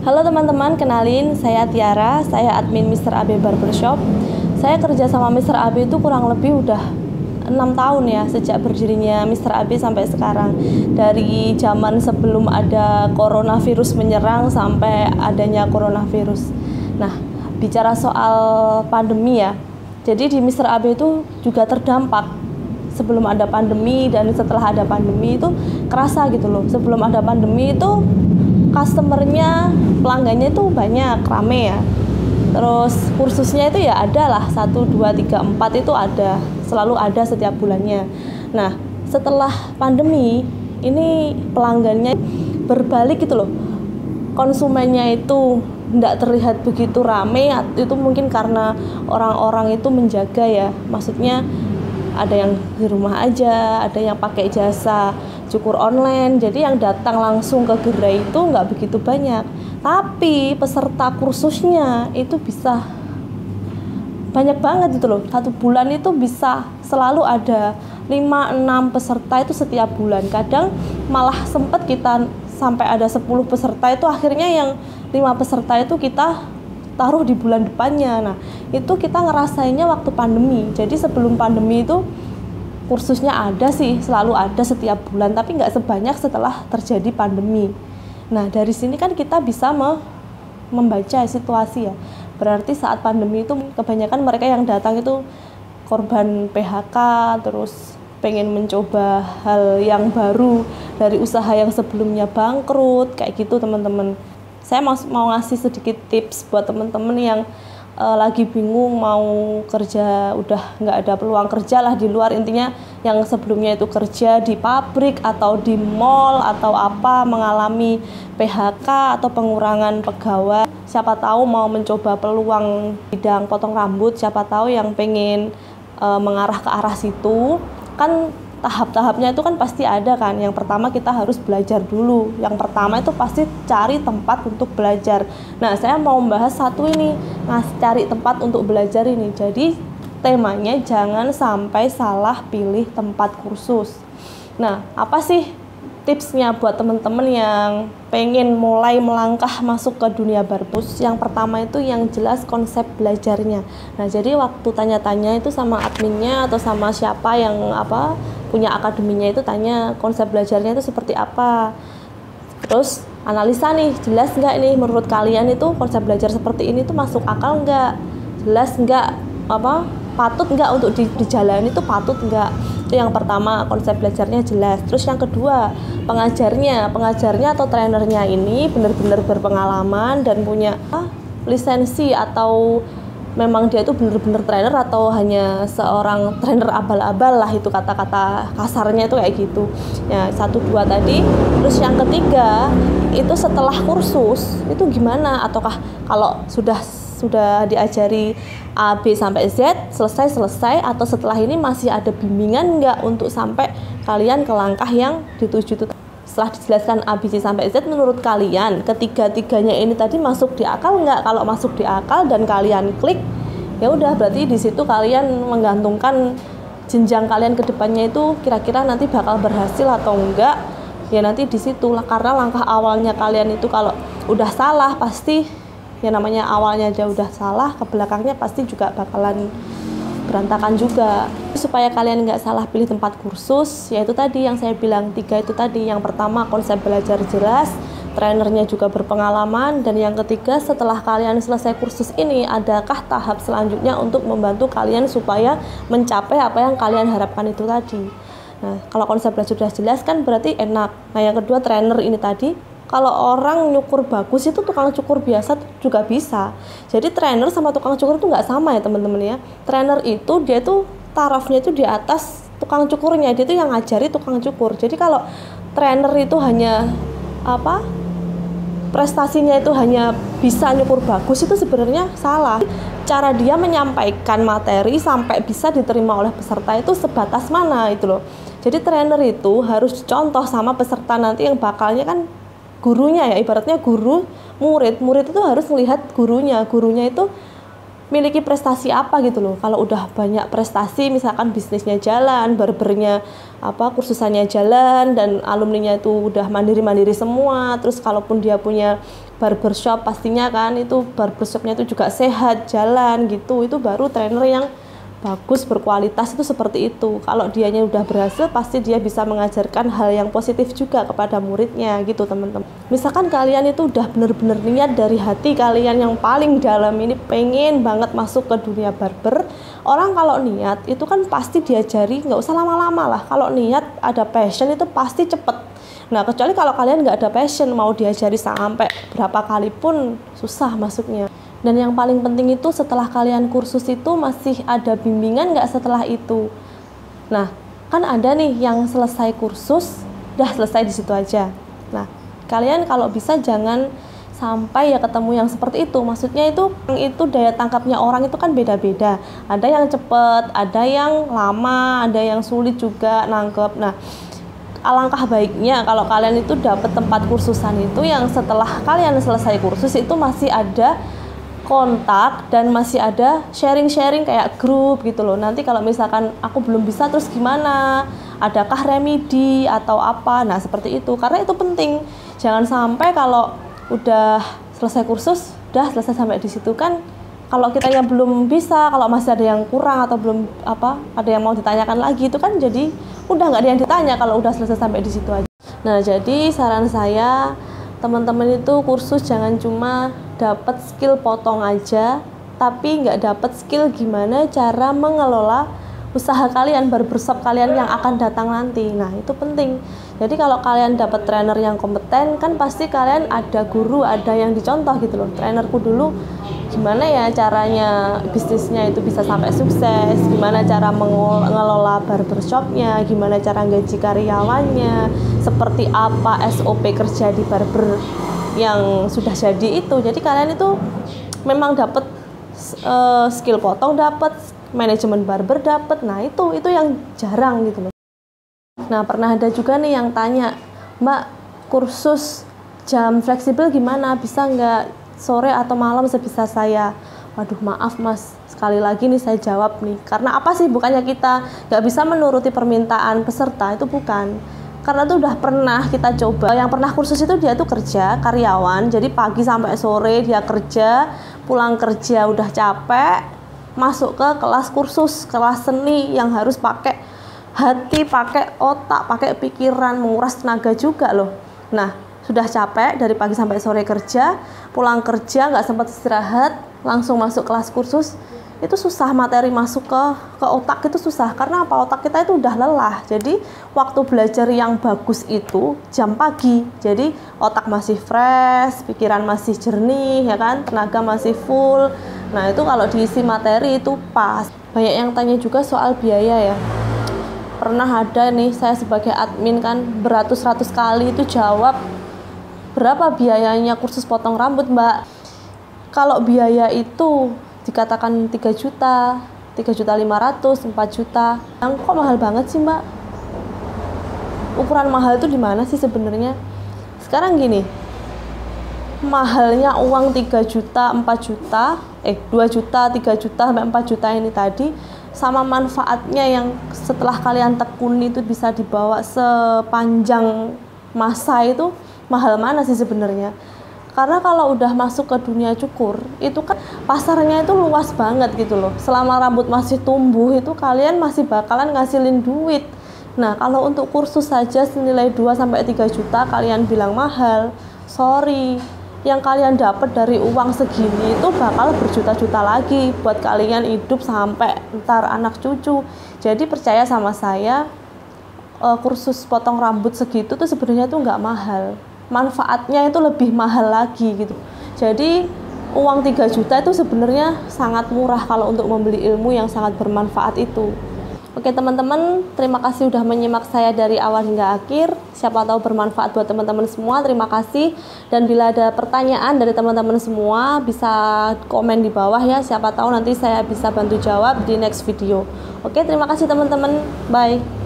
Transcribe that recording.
Halo teman-teman, kenalin saya Tiara, saya admin Mr. AB Barbershop. Saya kerja sama Mr. AB itu kurang lebih udah 6 tahun ya, sejak berdirinya Mr. AB sampai sekarang. Dari zaman sebelum ada coronavirus menyerang sampai adanya coronavirus. Nah, bicara soal pandemi ya, jadi di Mr. AB itu juga terdampak. Sebelum ada pandemi dan setelah ada pandemi itu kerasa gitu loh. Sebelum ada pandemi itu customernya, pelanggannya itu banyak, rame ya. Terus kursusnya itu ya ada lah, 1, 2, 3, 4 itu ada, selalu ada setiap bulannya. Nah, setelah pandemi, ini pelanggannya berbalik gitu loh. Konsumennya itu tidak terlihat begitu rame, itu mungkin karena orang-orang itu menjaga ya. Maksudnya ada yang di rumah aja, ada yang pakai jasa cukur online, jadi yang datang langsung ke gerai itu nggak begitu banyak. Tapi peserta kursusnya itu bisa banyak banget gitu loh. 1 bulan itu bisa selalu ada 5-6 peserta itu setiap bulan. Kadang malah sempet kita sampai ada 10 peserta itu, akhirnya yang 5 peserta itu kita taruh di bulan depannya. Nah, itu kita ngerasainnya waktu pandemi. Jadi sebelum pandemi itu kursusnya ada sih, selalu ada setiap bulan, tapi nggak sebanyak setelah terjadi pandemi. Nah, dari sini kan kita bisa membaca situasi ya. Berarti saat pandemi itu kebanyakan mereka yang datang itu korban PHK, terus pengen mencoba hal yang baru dari usaha yang sebelumnya bangkrut, kayak gitu teman-teman. Saya mau ngasih sedikit tips buat teman-teman yang lagi bingung mau kerja, udah nggak ada peluang kerja lah di luar, intinya yang sebelumnya itu kerja di pabrik atau di mall atau apa, mengalami PHK atau pengurangan pegawai. Siapa tahu mau mencoba peluang bidang potong rambut, siapa tahu yang pengen mengarah ke arah situ, kan tahap-tahapnya itu kan pasti ada kan. Yang pertama kita harus belajar dulu. Yang pertama itu pasti cari tempat untuk belajar. Nah, saya mau membahas satu ini, cari tempat untuk belajar ini. Jadi temanya jangan sampai salah pilih tempat kursus. Nah, apa sih tipsnya buat teman-teman yang pengen mulai melangkah masuk ke dunia barbus? Yang pertama itu yang jelas konsep belajarnya. Nah, jadi waktu tanya-tanya itu sama adminnya atau sama siapa yang punya akademinya itu, tanya konsep belajarnya itu seperti apa. Terus analisa nih, jelas nggak nih menurut kalian itu konsep belajar seperti ini tuh masuk akal nggak? Jelas nggak? Patut nggak untuk dijalani, itu patut nggak? Itu yang pertama, konsep belajarnya jelas. Terus yang kedua, pengajarnya atau trainernya ini benar-benar berpengalaman dan punya lisensi, atau memang dia itu benar-benar trainer atau hanya seorang trainer abal-abal lah, itu kata-kata kasarnya itu kayak gitu ya. 1, 2 tadi. Terus yang ketiga itu setelah kursus itu gimana, ataukah kalau sudah diajari A, B sampai Z selesai, atau setelah ini masih ada bimbingan nggak untuk sampai kalian ke langkah yang dituju itu. Setelah dijelaskan A, B, C sampai Z, menurut kalian ketiga-tiganya ini tadi masuk di akal nggak? Kalau masuk di akal dan kalian klik, ya udah, berarti di situ kalian menggantungkan jenjang kalian ke depannya itu kira-kira nanti bakal berhasil atau enggak. Ya nanti di situ lah, karena langkah awalnya kalian itu kalau udah salah pasti, ya namanya awalnya aja udah salah, ke belakangnya pasti juga bakalan berantakan juga. Supaya kalian nggak salah pilih tempat kursus, yaitu tadi yang saya bilang 3 itu tadi. Yang pertama, konsep belajar jelas, trainernya juga berpengalaman, dan yang ketiga, setelah kalian selesai kursus ini, adakah tahap selanjutnya untuk membantu kalian supaya mencapai apa yang kalian harapkan itu tadi. Nah, kalau konsep belajar sudah jelas kan berarti enak. Nah, yang kedua, trainer ini tadi, kalau orang nyukur bagus itu tukang cukur biasa juga bisa. Jadi trainer sama tukang cukur itu nggak sama ya teman-teman ya. Trainer itu dia tuh tarafnya itu di atas tukang cukurnya, dia tuh yang ngajari tukang cukur. Jadi kalau trainer itu hanya prestasinya itu hanya bisa nyukur bagus, itu sebenarnya salah. Cara dia menyampaikan materi sampai bisa diterima oleh peserta itu sebatas mana itu loh. Jadi trainer itu harus dicontoh sama peserta nanti yang bakalnya kan gurunya ya, ibaratnya guru murid itu harus melihat gurunya itu miliki prestasi apa gitu loh. Kalau udah banyak prestasi, misalkan bisnisnya jalan, barbernya kursusannya jalan, dan alumninya itu udah mandiri-mandiri semua. Terus kalaupun dia punya barbershop, pastinya kan itu barbershopnya itu juga sehat, jalan gitu. Itu baru trainer yang bagus, berkualitas, itu seperti itu. Kalau dianya udah berhasil, pasti dia bisa mengajarkan hal yang positif juga kepada muridnya gitu teman-teman. Misalkan kalian itu udah bener-bener niat dari hati kalian yang paling dalam ini pengen banget masuk ke dunia barber. Orang kalau niat itu kan pasti diajari, nggak usah lama-lama lah. Kalau niat ada passion itu pasti cepet. Nah kecuali kalau kalian nggak ada passion, mau diajari sampai berapa kali pun susah masuknya. Dan yang paling penting itu setelah kalian kursus itu masih ada bimbingan nggak setelah itu. Nah kan ada nih yang selesai kursus udah selesai di situ aja. Nah kalian kalau bisa jangan sampai ya ketemu yang seperti itu. Maksudnya itu daya tangkapnya orang itu kan beda-beda. Ada yang cepet, ada yang lama, ada yang sulit juga nangkep. Nah alangkah baiknya kalau kalian itu dapat tempat kursusan itu yang setelah kalian selesai kursus itu masih ada kontak dan masih ada sharing-sharing kayak grup gitu loh. Nanti kalau misalkan aku belum bisa terus gimana? Adakah remedi atau apa? Nah, seperti itu. Karena itu penting. Jangan sampai kalau udah selesai kursus, udah selesai sampai di situ kan. Kalau kitanya belum bisa, kalau masih ada yang kurang atau belum ada yang mau ditanyakan lagi, itu kan jadi udah nggak ada yang ditanya kalau udah selesai sampai di situ aja. Nah, jadi saran saya teman-teman itu kursus jangan cuma dapat skill potong aja, tapi nggak dapat skill gimana cara mengelola usaha kalian, barbershop kalian yang akan datang nanti. Nah itu penting. Jadi kalau kalian dapat trainer yang kompeten, kan pasti kalian ada guru, ada yang dicontoh gitu loh. Trainerku dulu gimana ya caranya bisnisnya itu bisa sampai sukses, gimana cara mengelola barbershopnya, gimana cara gaji karyawannya, seperti apa SOP kerja di barber yang sudah jadi itu. Jadi kalian itu memang dapat skill potong, dapat manajemen barber, dapat. Nah itu yang jarang gitu loh. Nah pernah ada juga nih yang tanya, Mbak kursus jam fleksibel gimana, bisa nggak sore atau malam sebisa saya? Waduh maaf mas, sekali lagi nih saya jawab nih, karena apa sih, bukannya kita nggak bisa menuruti permintaan peserta, itu bukan. Karena itu udah pernah kita coba. Yang pernah kursus itu dia tuh kerja karyawan, jadi pagi sampai sore dia kerja, pulang kerja udah capek, masuk ke kelas kursus, kelas seni yang harus pakai hati, pakai otak, pakai pikiran, menguras tenaga juga loh. Nah sudah capek dari pagi sampai sore kerja, pulang kerja nggak sempat istirahat, langsung masuk kelas kursus. Itu susah, materi masuk ke otak itu susah. Karena apa? Otak kita itu udah lelah. Jadi waktu belajar yang bagus itu jam pagi. Jadi otak masih fresh, pikiran masih jernih, ya kan? Tenaga masih full. Nah itu kalau diisi materi itu pas. Banyak yang tanya juga soal biaya ya. Pernah ada nih saya sebagai admin kan beratus-ratus kali itu jawab, berapa biayanya kursus potong rambut mbak? Kalau biaya itu dikatakan 3 juta, 3.500.000, 4 juta. Yang kok mahal banget sih mbak? Ukuran mahal itu di mana sih sebenarnya? Sekarang gini, mahalnya uang 3 juta, 4 juta, 2 juta, 3 juta, sampai 4 juta ini tadi, sama manfaatnya yang setelah kalian tekuni itu bisa dibawa sepanjang masa, itu mahal mana sih sebenarnya? Karena kalau udah masuk ke dunia cukur, itu kan pasarnya itu luas banget gitu loh. Selama rambut masih tumbuh itu kalian masih bakalan ngasilin duit. Nah, kalau untuk kursus saja senilai 2-3 juta kalian bilang mahal, sorry. Yang kalian dapat dari uang segini itu bakal berjuta-juta lagi buat kalian hidup sampai ntar anak cucu. Jadi percaya sama saya, kursus potong rambut segitu tuh sebenarnya tuh nggak mahal. Manfaatnya itu lebih mahal lagi gitu. Jadi uang 3 juta itu sebenarnya sangat murah kalau untuk membeli ilmu yang sangat bermanfaat itu. Oke teman-teman, terima kasih udah menyimak saya dari awal hingga akhir. Siapa tahu bermanfaat buat teman-teman semua. Terima kasih. Dan bila ada pertanyaan dari teman-teman semua, bisa komen di bawah ya. Siapa tahu nanti saya bisa bantu jawab di next video. Oke, terima kasih teman-teman. Bye.